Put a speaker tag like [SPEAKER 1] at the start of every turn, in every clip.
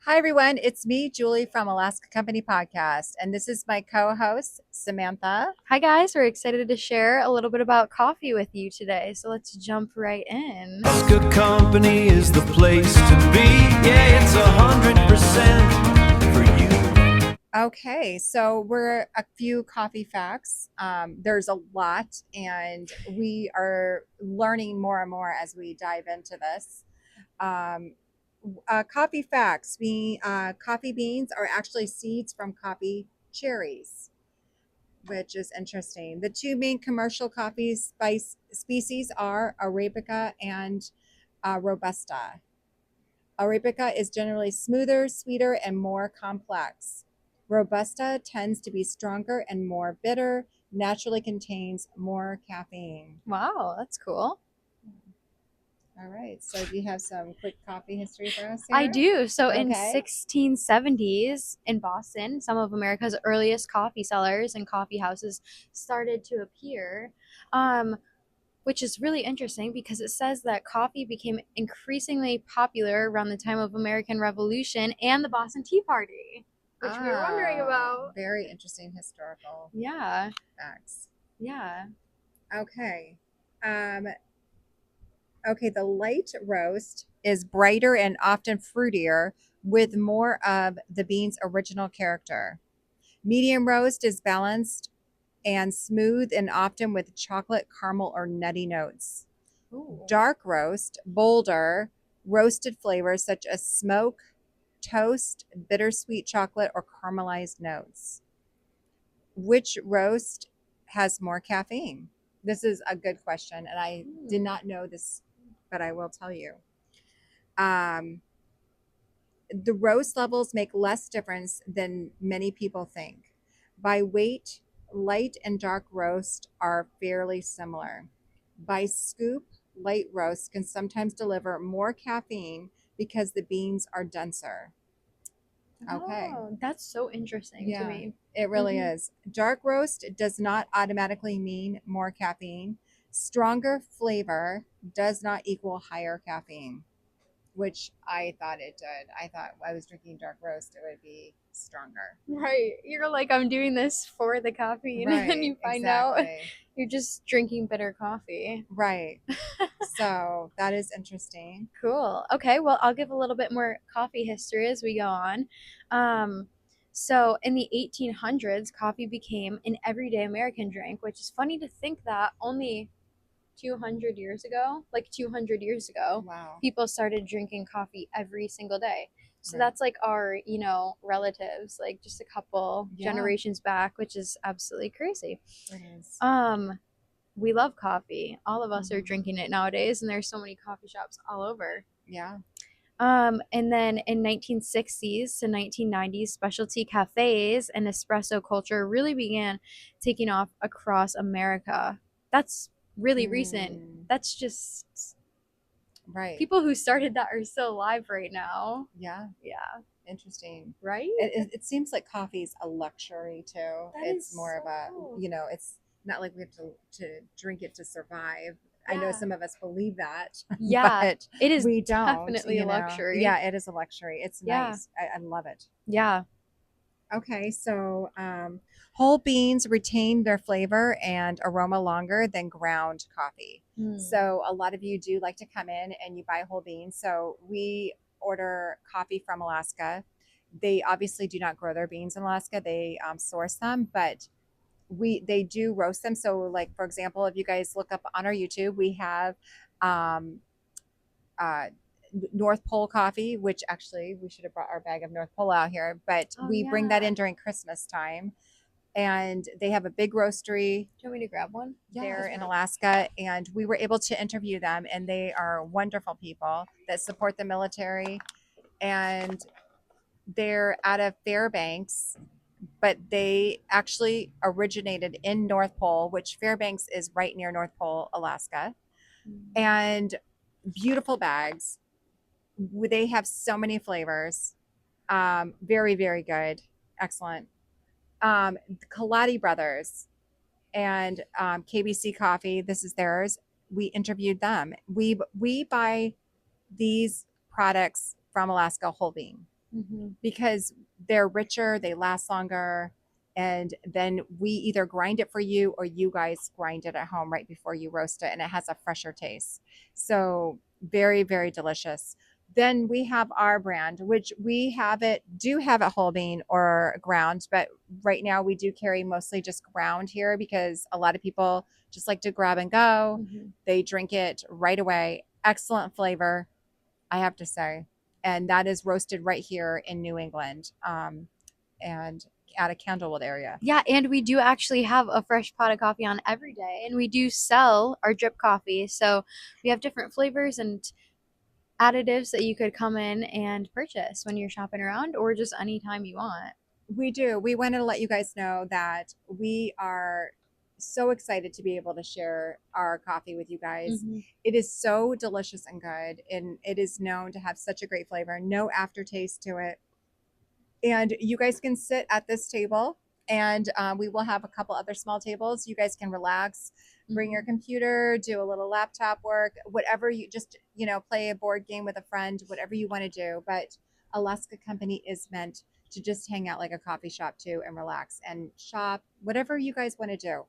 [SPEAKER 1] Hi, everyone. It's me, Julie from Alaska Company Podcast, and this is my co host, Samantha.
[SPEAKER 2] Hi, guys. We're excited to share a little bit about coffee with you today. So let's jump right in.
[SPEAKER 3] Good company is the place to be. Yeah, it's 100% for you.
[SPEAKER 1] Okay, so we're a few coffee facts. There's a lot, and we are learning more and more as we dive into this. Um, Coffee facts: coffee beans are actually seeds from coffee cherries, which is interesting. The two main commercial coffee spice species are Arabica and Robusta. Arabica is generally smoother, sweeter, and more complex. Robusta tends to be stronger and more bitter, naturally contains more caffeine.
[SPEAKER 2] Wow, that's cool.
[SPEAKER 1] All right. So, do you have some quick coffee history for us
[SPEAKER 2] I
[SPEAKER 1] here?
[SPEAKER 2] do. So in
[SPEAKER 1] Okay.
[SPEAKER 2] 1670s in Boston, some of America's earliest coffee cellars and coffee houses started to appear. Which is really interesting because it says that coffee became increasingly popular around the time of American Revolution and the Boston Tea Party, which we were wondering about.
[SPEAKER 1] Very interesting historical
[SPEAKER 2] Yeah,
[SPEAKER 1] facts.
[SPEAKER 2] yeah.
[SPEAKER 1] Okay. Um, Okay, the light roast is brighter and often fruitier with more of the bean's original character. Medium roast is balanced and smooth and often with chocolate, caramel, or nutty notes.
[SPEAKER 2] Ooh.
[SPEAKER 1] Dark roast, bolder, roasted flavors such as smoke, toast, bittersweet chocolate, or caramelized notes. Which roast has more caffeine? This is a good question, and I did
[SPEAKER 2] Hmm.
[SPEAKER 1] not know this, but I will tell you. Um, the roast levels make less difference than many people think. By weight, light and dark roast are fairly similar. By scoop, light roast can sometimes deliver more caffeine because the beans are denser. Okay.
[SPEAKER 2] Oh, that's so interesting to
[SPEAKER 1] Yeah,
[SPEAKER 2] me.
[SPEAKER 1] it really
[SPEAKER 2] Hmm.
[SPEAKER 1] is. Dark roast does not automatically mean more caffeine. Stronger flavor does not equal higher caffeine, which I thought it did. I thought I was drinking dark roast, it would be stronger.
[SPEAKER 2] Right. You're like, I'm doing this for the caffeine, and then
[SPEAKER 1] Right,
[SPEAKER 2] you find out
[SPEAKER 1] exactly.
[SPEAKER 2] you're just drinking bitter coffee.
[SPEAKER 1] Right. So that is interesting.
[SPEAKER 2] Cool. Okay, well, I'll give a little bit more coffee history as we go on. Um, so, in the 1800s, coffee became an everyday American drink, which is funny to think that only 200 years ago, like 200 years ago,
[SPEAKER 1] Wow.
[SPEAKER 2] people started drinking coffee every single day. So
[SPEAKER 1] Right.
[SPEAKER 2] that's like our, relatives, like just a couple
[SPEAKER 1] Yeah,
[SPEAKER 2] generations back, which is absolutely crazy.
[SPEAKER 1] it is.
[SPEAKER 2] Um, we love coffee. All of us are
[SPEAKER 1] Mhm.
[SPEAKER 2] drinking it nowadays, and there's so many coffee shops all over.
[SPEAKER 1] Yeah.
[SPEAKER 2] And then in 1960s to 1990s, specialty cafes and espresso culture really began taking off across America. That's really recent.
[SPEAKER 1] Mm,
[SPEAKER 2] That's just
[SPEAKER 1] right.
[SPEAKER 2] people who started that are still alive right now.
[SPEAKER 1] Yeah.
[SPEAKER 2] Yeah,
[SPEAKER 1] Interesting.
[SPEAKER 2] right?
[SPEAKER 1] It seems like coffee's a luxury too.
[SPEAKER 2] That is
[SPEAKER 1] It's more of
[SPEAKER 2] so
[SPEAKER 1] a,
[SPEAKER 2] cool.
[SPEAKER 1] it's not like we have to drink it to survive. I know
[SPEAKER 2] Yeah.
[SPEAKER 1] some of us believe that,
[SPEAKER 2] Yeah,
[SPEAKER 1] but
[SPEAKER 2] it is
[SPEAKER 1] we don't,
[SPEAKER 2] definitely a luxury.
[SPEAKER 1] Yeah, it is a luxury. It's
[SPEAKER 2] Yeah.
[SPEAKER 1] nice. I love it.
[SPEAKER 2] Yeah.
[SPEAKER 1] Okay, so whole beans retain their flavor and aroma longer than ground coffee.
[SPEAKER 2] Hmm.
[SPEAKER 1] So a lot of you do like to come in and you buy whole beans. So we order coffee from Alaska. They obviously do not grow their beans in Alaska. They source them, but they do roast them. So, like for example, if you guys look up on our YouTube, we have um, uh, North Pole coffee, which actually we should have brought our bag of North Pole out here, but
[SPEAKER 2] Oh,
[SPEAKER 1] we bring that
[SPEAKER 2] yeah.
[SPEAKER 1] in during Christmas time. And they have a big roastery
[SPEAKER 2] Do you want me to grab one? Yeah.
[SPEAKER 1] there in Alaska. And we were able to interview them, and they are wonderful people that support the military. And they're out of Fairbanks, but they actually originated in North Pole, which Fairbanks is right near North Pole, Alaska. And beautiful bags. They have so many flavors. Very, very good. Excellent. Kaladi Brothers and KBC Coffee. This is theirs. We interviewed them. We buy these products from Alaska whole bean. because they're richer, they last longer, and then we either grind it for you or you guys grind it at home right before you roast it, and it has a fresher taste. So very, very delicious. Then we have our brand, which we do have it whole bean or ground, but right now we do carry mostly just ground here because a lot of people just like to grab and go. They drink it right away. Excellent flavor, I have to say. And that is roasted right here in New England, and at a Candlewood area.
[SPEAKER 2] Yeah, and we do actually have a fresh pot of coffee on every day, and we do sell our drip coffee. So we have different flavors and additives that you could come in and purchase when you're shopping around or just anytime you want.
[SPEAKER 1] We do. We wanted to let you guys know that we are so excited to be able to share our coffee with you guys. It is so delicious and good, and it is known to have such a great flavor, no aftertaste to it. And you guys can sit at this table, and we will have a couple other small tables. You guys can relax, bring your computer, do a little laptop work, whatever you just, play a board game with a friend, whatever you want to do. But Alaska Company is meant to just hang out like a coffee shop too and relax and shop, whatever you guys want to do.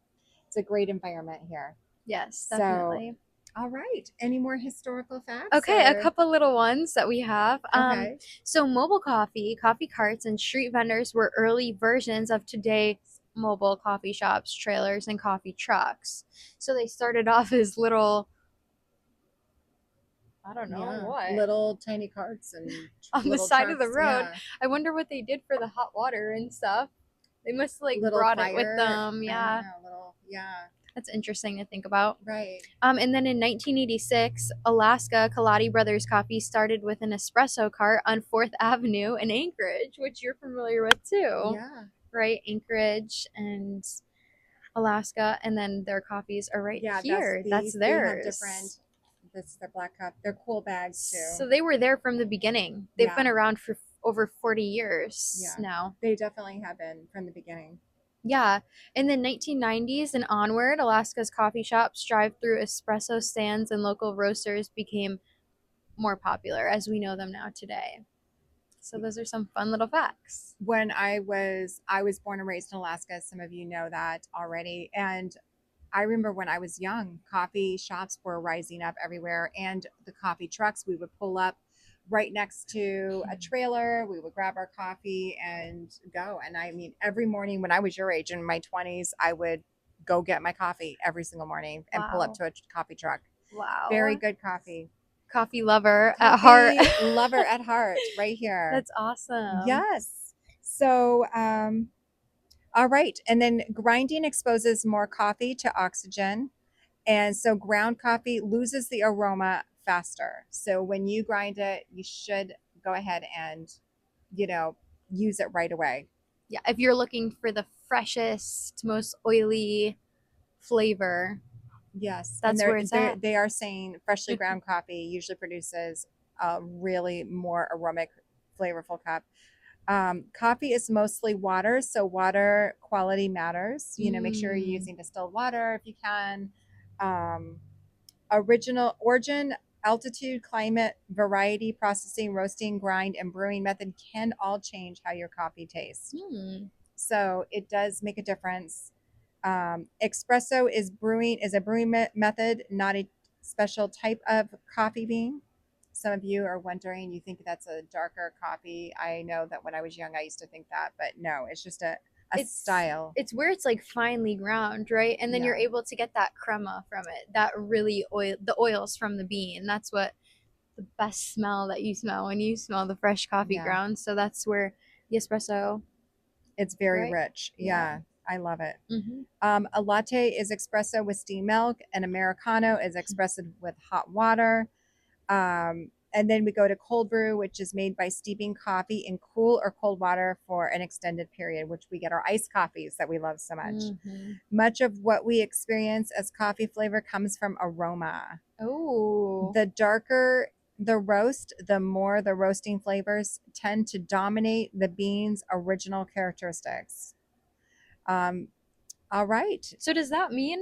[SPEAKER 1] It's a great environment here.
[SPEAKER 2] Yes,
[SPEAKER 1] So,
[SPEAKER 2] definitely.
[SPEAKER 1] all right. Any more historical facts?
[SPEAKER 2] Okay, a
[SPEAKER 1] or-
[SPEAKER 2] couple little ones that we have.
[SPEAKER 1] Okay.
[SPEAKER 2] So mobile coffee, coffee carts, and street vendors were early versions of today's mobile coffee shops, trailers, and coffee trucks. So they started off as little, I don't know
[SPEAKER 1] Yeah,
[SPEAKER 2] what,
[SPEAKER 1] little tiny carts and
[SPEAKER 2] on the
[SPEAKER 1] little
[SPEAKER 2] side of the
[SPEAKER 1] trucks,
[SPEAKER 2] road.
[SPEAKER 1] yeah.
[SPEAKER 2] I wonder what they did for the hot water and stuff. They must have
[SPEAKER 1] Little
[SPEAKER 2] brought
[SPEAKER 1] fire,
[SPEAKER 2] it with them.
[SPEAKER 1] I
[SPEAKER 2] Yeah,
[SPEAKER 1] don't know, little, yeah,
[SPEAKER 2] that's interesting to think about.
[SPEAKER 1] right.
[SPEAKER 2] And then in 1986, Alaska, Kaladi Brothers Coffee started with an espresso cart on 4th Avenue in Anchorage, which you're familiar with too,
[SPEAKER 1] Yeah,
[SPEAKER 2] right? Anchorage and Alaska, and then their coffees are right
[SPEAKER 1] yeah.
[SPEAKER 2] here. That's
[SPEAKER 1] They have
[SPEAKER 2] theirs.
[SPEAKER 1] different. This is their black cup. They're cool bags too.
[SPEAKER 2] So they were there from the beginning. They've been
[SPEAKER 1] Yeah.
[SPEAKER 2] around for over 40 years
[SPEAKER 1] Yeah.
[SPEAKER 2] now.
[SPEAKER 1] They definitely have been from the beginning.
[SPEAKER 2] Yeah. In the 1990s and onward, Alaska's coffee shops, drive-through espresso stands, and local roasters became more popular as we know them now today. So those are some fun little facts.
[SPEAKER 1] When I was born and raised in Alaska. Some of you know that already, and I remember when I was young, coffee shops were rising up everywhere, and the coffee trucks. We would pull up right next to a trailer. We would grab our coffee and go. And I mean, every morning when I was your age in my 20s, I would go get my coffee every single morning and pull up
[SPEAKER 2] Wow.
[SPEAKER 1] to a coffee truck.
[SPEAKER 2] Wow.
[SPEAKER 1] Very good coffee.
[SPEAKER 2] Coffee lover at heart.
[SPEAKER 1] Lover at heart, right here.
[SPEAKER 2] That's awesome.
[SPEAKER 1] Yes. So, all right. And then grinding exposes more coffee to oxygen. And so ground coffee loses the aroma faster. So when you grind it, you should go ahead and, use it right away.
[SPEAKER 2] Yeah, if you're looking for the freshest, most oily flavor,
[SPEAKER 1] Yes.
[SPEAKER 2] That's
[SPEAKER 1] and
[SPEAKER 2] where it's at.
[SPEAKER 1] they are saying freshly ground coffee usually produces a really more aromatic, flavorful cup. Coffee is mostly water, so water quality matters. Make sure you're using distilled water if you can. Origin, altitude, climate, variety, processing, roasting, grind, and brewing method can all change how your coffee tastes. So it does make a difference. Espresso is a brewing method, not a special type of coffee bean. Some of you are wondering, you think that's a darker coffee. I know that when I was young, I used to think that, but no, it's just a style.
[SPEAKER 2] It's where it's finely ground, right? And then you're able to get that crema from it, that really the oils from the bean. That's what the best smell that you smell when you smell the fresh coffee ground. So that's where the espresso.
[SPEAKER 1] It's very rich. Yeah. I love it.
[SPEAKER 2] Mm-hmm.
[SPEAKER 1] A latte is espresso with steamed milk. An Americano is espresso with hot water. And then we go to cold brew, which is made by steeping coffee in cool or cold water for an extended period, which we get our iced coffees that we love so much.
[SPEAKER 2] Mm-hmm.
[SPEAKER 1] Much of what we experience as coffee flavor comes from aroma.
[SPEAKER 2] Oh.
[SPEAKER 1] The darker the roast, the more the roasting flavors tend to dominate the bean's original characteristics. All right.
[SPEAKER 2] So does that mean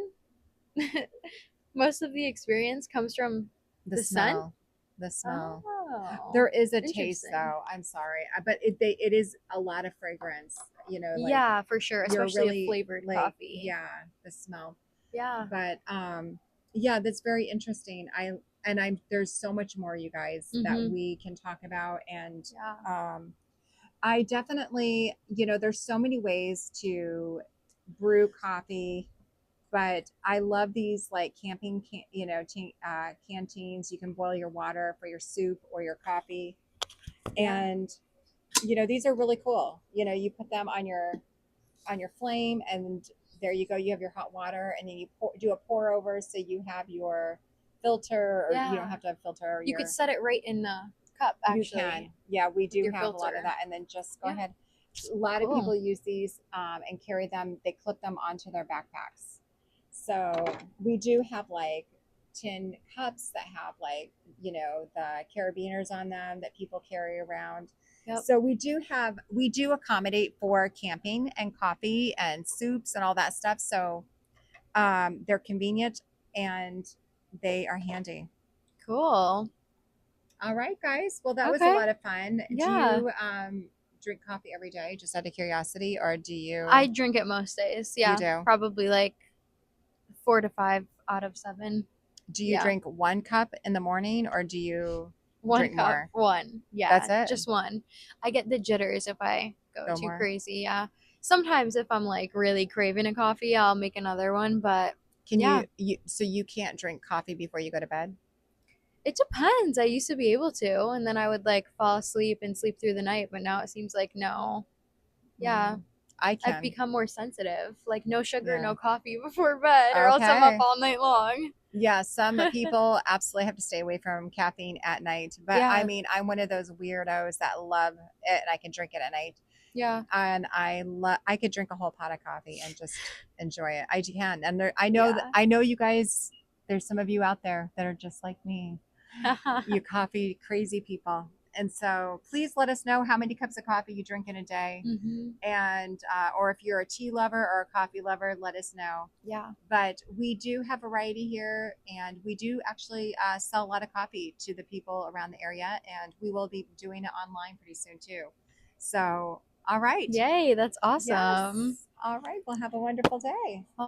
[SPEAKER 2] most of the experience comes from the
[SPEAKER 1] smell.
[SPEAKER 2] sun?
[SPEAKER 1] the smell.
[SPEAKER 2] Oh,
[SPEAKER 1] There is a taste
[SPEAKER 2] interesting.
[SPEAKER 1] though. I'm sorry, but it is a lot of fragrance. You know, like
[SPEAKER 2] Yeah, for sure,
[SPEAKER 1] you're
[SPEAKER 2] especially a
[SPEAKER 1] really
[SPEAKER 2] flavored
[SPEAKER 1] like
[SPEAKER 2] coffee.
[SPEAKER 1] yeah, the smell.
[SPEAKER 2] Yeah.
[SPEAKER 1] But yeah, that's very interesting. I'm there's so much more, you guys, that
[SPEAKER 2] Mhm.
[SPEAKER 1] we can talk about, and
[SPEAKER 2] Yeah.
[SPEAKER 1] um, I definitely, you know, there's so many ways to brew coffee, but I love these like camping, you know, canteens. You can boil your water for your soup or your coffee,
[SPEAKER 2] Yeah.
[SPEAKER 1] and you know, these are really cool. You know, you put them on your flame, and there you go. You have your hot water, and then you do a pour over, so you have your filter, or you don't
[SPEAKER 2] Yeah.
[SPEAKER 1] have to have filter, or
[SPEAKER 2] You could
[SPEAKER 1] your
[SPEAKER 2] set it right in the cup
[SPEAKER 1] you can.
[SPEAKER 2] actually
[SPEAKER 1] Yeah, we
[SPEAKER 2] with
[SPEAKER 1] do
[SPEAKER 2] your
[SPEAKER 1] have a lot of
[SPEAKER 2] filter.
[SPEAKER 1] that, and then just go
[SPEAKER 2] Yeah.
[SPEAKER 1] ahead. A lot of
[SPEAKER 2] Cool.
[SPEAKER 1] people use these and carry them. They clip them onto their backpacks. So we do have like tin cups that have like, you know, the carabiners on them that people carry around.
[SPEAKER 2] Yep.
[SPEAKER 1] So we do accommodate for camping and coffee and soups and all that stuff. So they're convenient and they are handy.
[SPEAKER 2] Cool.
[SPEAKER 1] All right, guys. Well, that was a
[SPEAKER 2] Okay.
[SPEAKER 1] lot of fun. Do
[SPEAKER 2] Yeah.
[SPEAKER 1] you drink coffee every day, just out of curiosity, or do
[SPEAKER 2] I
[SPEAKER 1] you?
[SPEAKER 2] drink it most days.
[SPEAKER 1] You
[SPEAKER 2] Yeah.
[SPEAKER 1] do.
[SPEAKER 2] Probably like 4 to 5 out of 7.
[SPEAKER 1] Do you
[SPEAKER 2] Yeah.
[SPEAKER 1] drink one cup in the morning, or do you
[SPEAKER 2] One
[SPEAKER 1] drink
[SPEAKER 2] cup,
[SPEAKER 1] more?
[SPEAKER 2] one.
[SPEAKER 1] That's
[SPEAKER 2] Yeah,
[SPEAKER 1] it.
[SPEAKER 2] just one. I get the jitters if I go
[SPEAKER 1] Go
[SPEAKER 2] too
[SPEAKER 1] more.
[SPEAKER 2] crazy. Yeah. Sometimes if I'm like really craving a coffee, I'll make another one, but
[SPEAKER 1] Can
[SPEAKER 2] yeah,
[SPEAKER 1] you? So you can't drink coffee before you go to bed?
[SPEAKER 2] it depends. I used to be able to, and then I would like fall asleep and sleep through the night, but now it seems like no. Yeah,
[SPEAKER 1] Mm, I
[SPEAKER 2] I've
[SPEAKER 1] can.
[SPEAKER 2] become more sensitive. Like no sugar,
[SPEAKER 1] Yeah.
[SPEAKER 2] no coffee before bed, or else I'm up
[SPEAKER 1] Okay.
[SPEAKER 2] all night long.
[SPEAKER 1] Yeah, some people absolutely have to stay away from caffeine at night. But I
[SPEAKER 2] Yeah,
[SPEAKER 1] mean, I'm one of those weirdos that love it and I can drink it at night.
[SPEAKER 2] yeah,
[SPEAKER 1] And I could drink a whole pot of coffee and just enjoy it. I can. And
[SPEAKER 2] yeah.
[SPEAKER 1] I know you guys, there's some of you out there that are just like me, you coffee crazy people. And so please let us know how many cups of coffee you drink in a day.
[SPEAKER 2] hmm.
[SPEAKER 1] And or if you're a tea lover or a coffee lover, let us know.
[SPEAKER 2] Yeah.
[SPEAKER 1] But we do have variety here, and we do actually sell a lot of coffee to the people around the area, and we will be doing it online pretty soon too. So all right.
[SPEAKER 2] Yay, that's
[SPEAKER 1] Yes.
[SPEAKER 2] awesome.
[SPEAKER 1] All right, well, have a wonderful day.